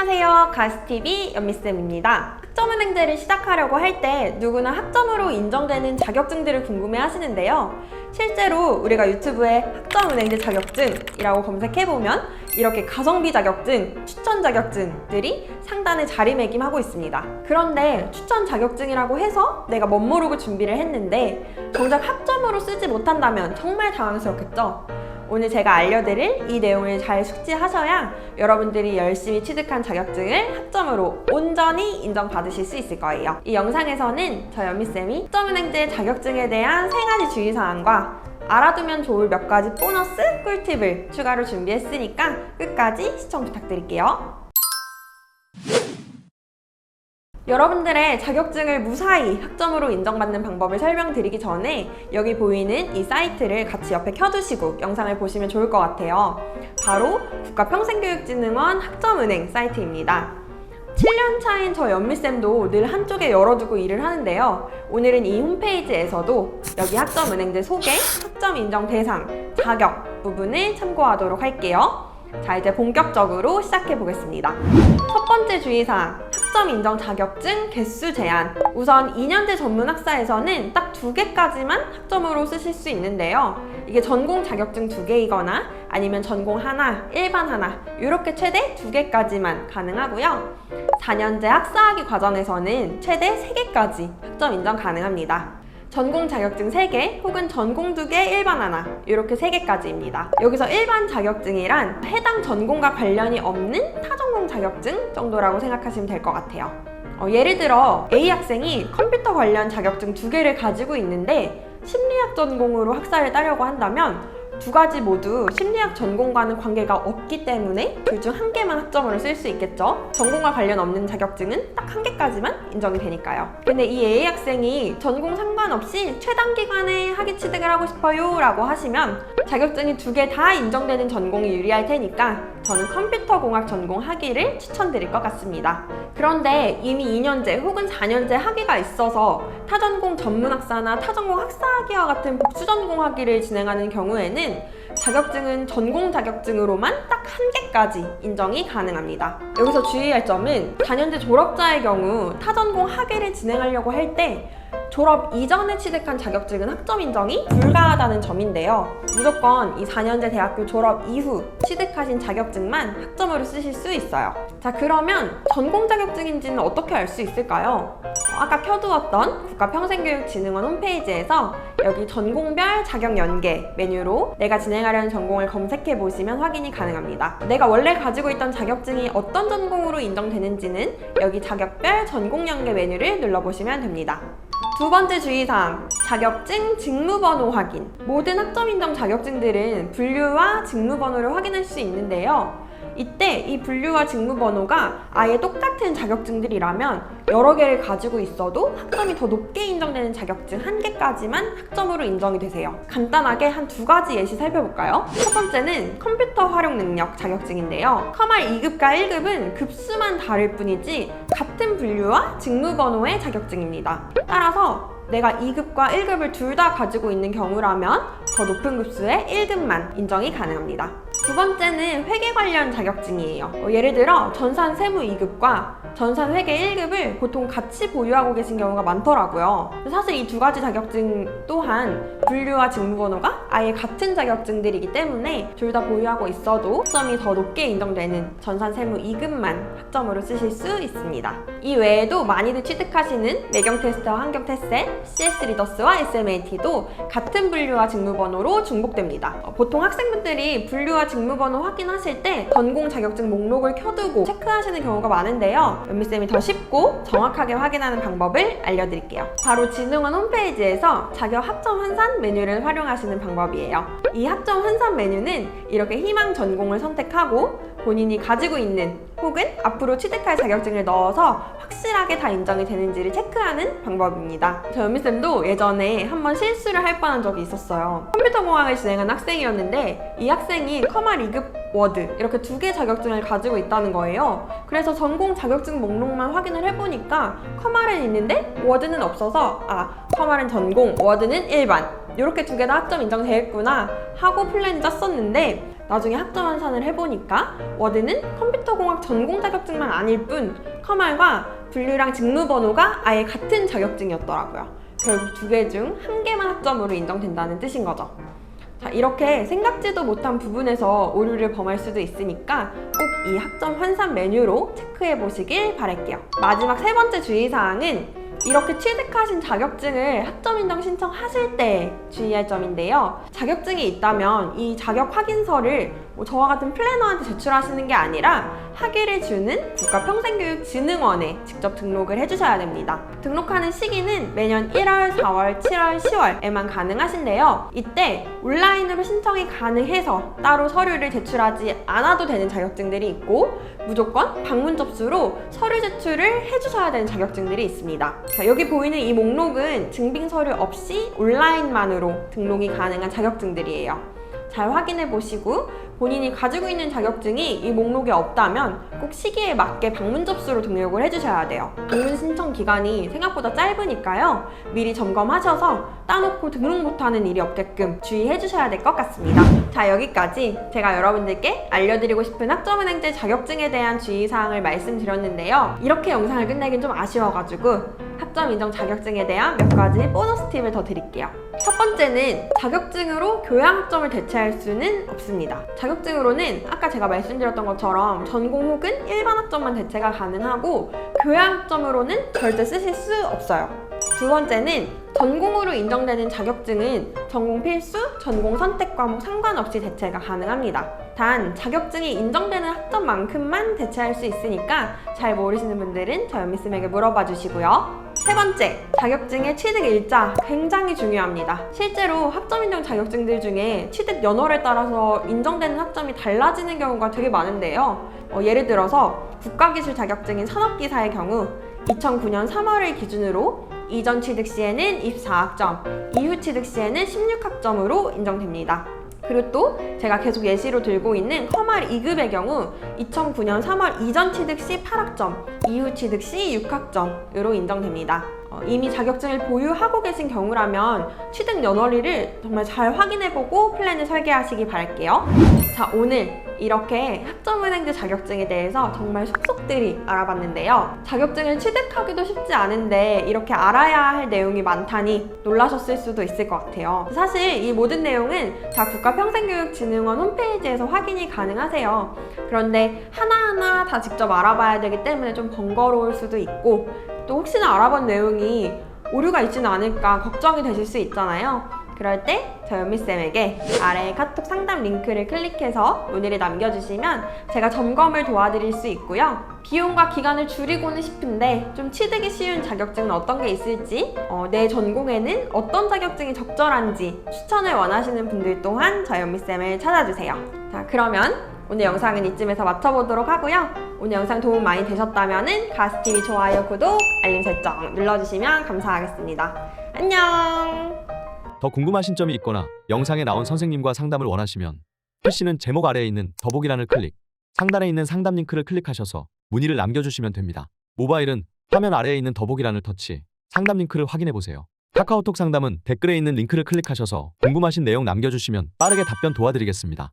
안녕하세요. 가스TV 연미쌤입니다. 학점은행제를 시작하려고 할 때 누구나 학점으로 인정되는 자격증들을 궁금해 하시는데요. 실제로 우리가 유튜브에 학점은행제 자격증이라고 검색해보면 이렇게 가성비 자격증, 추천 자격증들이 상단에 자리매김하고 있습니다. 그런데 추천 자격증이라고 해서 내가 멋모르고 준비를 했는데 정작 학점으로 쓰지 못한다면 정말 당황스럽겠죠? 오늘 제가 알려드릴 이 내용을 잘 숙지하셔야 여러분들이 열심히 취득한 자격증을 학점으로 온전히 인정받으실 수 있을 거예요. 이 영상에서는 저 연미쌤이 학점은행제 자격증에 대한 3가지 주의사항과 알아두면 좋을 몇 가지 보너스 꿀팁을 추가로 준비했으니까 끝까지 시청 부탁드릴게요. 여러분들의 자격증을 무사히 학점으로 인정받는 방법을 설명드리기 전에 여기 보이는 이 사이트를 같이 옆에 켜두시고 영상을 보시면 좋을 것 같아요. 바로 국가평생교육진흥원 학점은행 사이트입니다. 7년 차인 저 연미쌤도 늘 한쪽에 열어두고 일을 하는데요. 오늘은 이 홈페이지에서도 여기 학점은행제 소개, 학점 인정 대상, 자격 부분을 참고하도록 할게요. 자, 이제 본격적으로 시작해 보겠습니다. 첫 번째 주의사항, 학점 인정 자격증 개수 제한. 우선 2년제 전문학사에서는 딱 2개까지만 학점으로 쓰실 수 있는데요. 이게 전공 자격증 2개이거나 아니면 전공 하나, 일반 하나 이렇게 최대 2개까지만 가능하고요. 4년제 학사학위 과정에서는 최대 3개까지 학점 인정 가능합니다. 전공 자격증 3개 혹은 전공 2개, 일반 하나 이렇게 3개까지입니다. 여기서 일반 자격증이란 해당 전공과 관련이 없는 타전공 자격증 정도라고 생각하시면 될 것 같아요. 예를 들어 A 학생이 컴퓨터 관련 자격증 2개를 가지고 있는데 심리학 전공으로 학사를 따려고 한다면 2가지 모두 심리학 전공과는 관계가 없기 때문에 둘 중 1개만 학점으로 쓸 수 있겠죠. 전공과 관련 없는 자격증은 딱 1개까지만 인정이 되니까요. 근데 이 A 학생이 전공 상관없이 최단 기간에 학위 취득을 하고 싶어요 라고 하시면 자격증이 2개 다 인정되는 전공이 유리할 테니까 저는 컴퓨터공학 전공 학위를 추천드릴 것 같습니다. 그런데 이미 2년제 혹은 4년제 학위가 있어서 타전공 전문학사나 타전공 학사학위와 같은 복수전공 학위를 진행하는 경우에는 자격증은 전공 자격증으로만 딱 1개까지 인정이 가능합니다. 여기서 주의할 점은 4년제 졸업자의 경우 타전공 학위를 진행하려고 할 때 졸업 이전에 취득한 자격증은 학점 인정이 불가하다는 점인데요. 무조건 이 4년제 대학교 졸업 이후 취득하신 자격증만 학점으로 쓰실 수 있어요. 자, 그러면 전공 자격증인지는 어떻게 알 수 있을까요? 아까 켜두었던 국가평생교육진흥원 홈페이지에서 여기 전공별 자격 연계 메뉴로 내가 진행하려는 전공을 검색해 보시면 확인이 가능합니다. 내가 원래 가지고 있던 자격증이 어떤 전공으로 인정되는지는 여기 자격별 전공 연계 메뉴를 눌러보시면 됩니다. 두 번째 주의사항, 자격증 직무번호 확인. 모든 학점 인정 자격증들은 분류와 직무번호를 확인할 수 있는데요. 이때 이 분류와 직무번호가 아예 똑같은 자격증들이라면 여러 개를 가지고 있어도 학점이 더 높게 인정되는 자격증 1개까지만 학점으로 인정이 되세요. 간단하게 한 2가지 예시 살펴볼까요? 첫 번째는 컴퓨터 활용 능력 자격증인데요. 커말 2급과 1급은 급수만 다를 뿐이지 같은 분류와 직무번호의 자격증입니다. 따라서 내가 2급과 1급을 둘 다 가지고 있는 경우라면 더 높은 급수의 1급만 인정이 가능합니다. 두 번째는 회계 관련 자격증이에요. 예를 들어 전산 세무 2급과 전산 회계 1급을 보통 같이 보유하고 계신 경우가 많더라고요. 사실 이 2가지 자격증 또한 분류와 직무번호가 아예 같은 자격증들이기 때문에 둘 다 보유하고 있어도 학점이 더 높게 인정되는 전산 세무 2급만 학점으로 쓰실 수 있습니다. 이 외에도 많이들 취득하시는 매경 테스트와 환경 테스트, CS 리더스와 SMAT도 같은 분류와 직무번호로 중복됩니다. 보통 학생분들이 분류와 직무번호 확인하실 때 전공 자격증 목록을 켜두고 체크하시는 경우가 많은데요. 연미쌤이 더 쉽고 정확하게 확인하는 방법을 알려드릴게요. 바로 진흥원 홈페이지에서 자격 학점 환산 메뉴를 활용하시는 방법이에요. 이 학점 환산 메뉴는 이렇게 희망 전공을 선택하고 본인이 가지고 있는 혹은 앞으로 취득할 자격증을 넣어서 확실하게 다 인정이 되는지를 체크하는 방법입니다. 저 연미쌤도 예전에 한번 실수를 할 뻔한 적이 있었어요. 컴퓨터공학을 진행한 학생이었는데 이 학생이 커말 2급 워드 이렇게 2개 자격증을 가지고 있다는 거예요. 그래서 전공 자격증 목록만 확인을 해보니까 커말은 있는데 워드는 없어서 커말은 전공, 워드는 일반 이렇게 2개 다 학점 인정되겠구나 하고 플랜을 짰었는데 나중에 학점 환산을 해보니까 워드는 컴퓨터공학 전공 자격증만 아닐 뿐 커말과 분류랑 직무번호가 아예 같은 자격증이었더라고요. 결국 두 개 중 한 개만 학점으로 인정된다는 뜻인 거죠. 자, 이렇게 생각지도 못한 부분에서 오류를 범할 수도 있으니까 꼭 이 학점 환산 메뉴로 체크해 보시길 바랄게요. 마지막 세 번째 주의사항은 이렇게 취득하신 자격증을 학점 인정 신청하실 때 주의할 점인데요. 자격증이 있다면 이 자격 확인서를 저와 같은 플래너한테 제출하시는 게 아니라 학위를 주는 국가평생교육진흥원에 직접 등록을 해주셔야 됩니다. 등록하는 시기는 매년 1월, 4월, 7월, 10월에만 가능하신데요. 이때 온라인으로 신청이 가능해서 따로 서류를 제출하지 않아도 되는 자격증들이 있고 무조건 방문 접수로 서류 제출을 해주셔야 되는 자격증들이 있습니다. 자, 여기 보이는 이 목록은 증빙 서류 없이 온라인만으로 등록이 가능한 자격증들이에요. 잘 확인해 보시고 본인이 가지고 있는 자격증이 이 목록에 없다면 꼭 시기에 맞게 방문 접수로 등록을 해주셔야 돼요. 방문 신청 기간이 생각보다 짧으니까요. 미리 점검하셔서 따놓고 등록 못하는 일이 없게끔 주의해 주셔야 될 것 같습니다. 자, 여기까지 제가 여러분들께 알려드리고 싶은 학점은행제 자격증에 대한 주의사항을 말씀드렸는데요. 이렇게 영상을 끝내긴 좀 아쉬워가지고 학점 인정 자격증에 대한 몇 가지 보너스 팁을 더 드릴게요. 첫 번째는 자격증으로 교양학점을 대체할 수는 없습니다. 자격증으로는 아까 제가 말씀드렸던 것처럼 전공 혹은 일반 학점만 대체가 가능하고 교양학점으로는 절대 쓰실 수 없어요. 두 번째는 전공으로 인정되는 자격증은 전공 필수, 전공 선택 과목 상관없이 대체가 가능합니다. 단 자격증이 인정되는 학점만큼만 대체할 수 있으니까 잘 모르시는 분들은 저 연미쌤에게 물어봐 주시고요. 세 번째, 자격증의 취득 일자 굉장히 중요합니다. 실제로 학점 인정 자격증들 중에 취득 연월에 따라서 인정되는 학점이 달라지는 경우가 되게 많은데요. 예를 들어서 국가기술 자격증인 산업기사의 경우 2009년 3월을 기준으로 이전 취득 시에는 24학점, 이후 취득 시에는 16학점으로 인정됩니다. 그리고 또 제가 계속 예시로 들고 있는 커말 2급의 경우 2009년 3월 이전 취득 시 8학점, 이후 취득 시 6학점으로 인정됩니다. 이미 자격증을 보유하고 계신 경우라면 취득 연월일을 정말 잘 확인해보고 플랜을 설계하시기 바랄게요. 자, 오늘 이렇게 학점은행제 자격증에 대해서 정말 속속들이 알아봤는데요. 자격증을 취득하기도 쉽지 않은데 이렇게 알아야 할 내용이 많다니 놀라셨을 수도 있을 것 같아요. 사실 이 모든 내용은 다 국가평생교육진흥원 홈페이지에서 확인이 가능하세요. 그런데 하나하나 다 직접 알아봐야 되기 때문에 좀 번거로울 수도 있고 또 혹시나 알아본 내용이 오류가 있지는 않을까 걱정이 되실 수 있잖아요. 그럴 때 저 연미쌤에게 아래 카톡 상담 링크를 클릭해서 문의를 남겨주시면 제가 점검을 도와드릴 수 있고요. 비용과 기간을 줄이고는 싶은데 좀 취득이 쉬운 자격증은 어떤 게 있을지 내 전공에는 어떤 자격증이 적절한지 추천을 원하시는 분들 또한 저 연미쌤을 찾아주세요. 자, 그러면 오늘 영상은 이쯤에서 마쳐보도록 하고요. 오늘 영상 도움 많이 되셨다면 가스TV 좋아요, 구독, 알림 설정 눌러주시면 감사하겠습니다. 안녕! 더 궁금하신 점이 있거나 영상에 나온 선생님과 상담을 원하시면 PC는 제목 아래에 있는 더보기란을 클릭, 상단에 있는 상담 링크를 클릭하셔서 문의를 남겨주시면 됩니다. 모바일은 화면 아래에 있는 더보기란을 터치, 상담 링크를 확인해보세요. 카카오톡 상담은 댓글에 있는 링크를 클릭하셔서 궁금하신 내용 남겨주시면 빠르게 답변 도와드리겠습니다.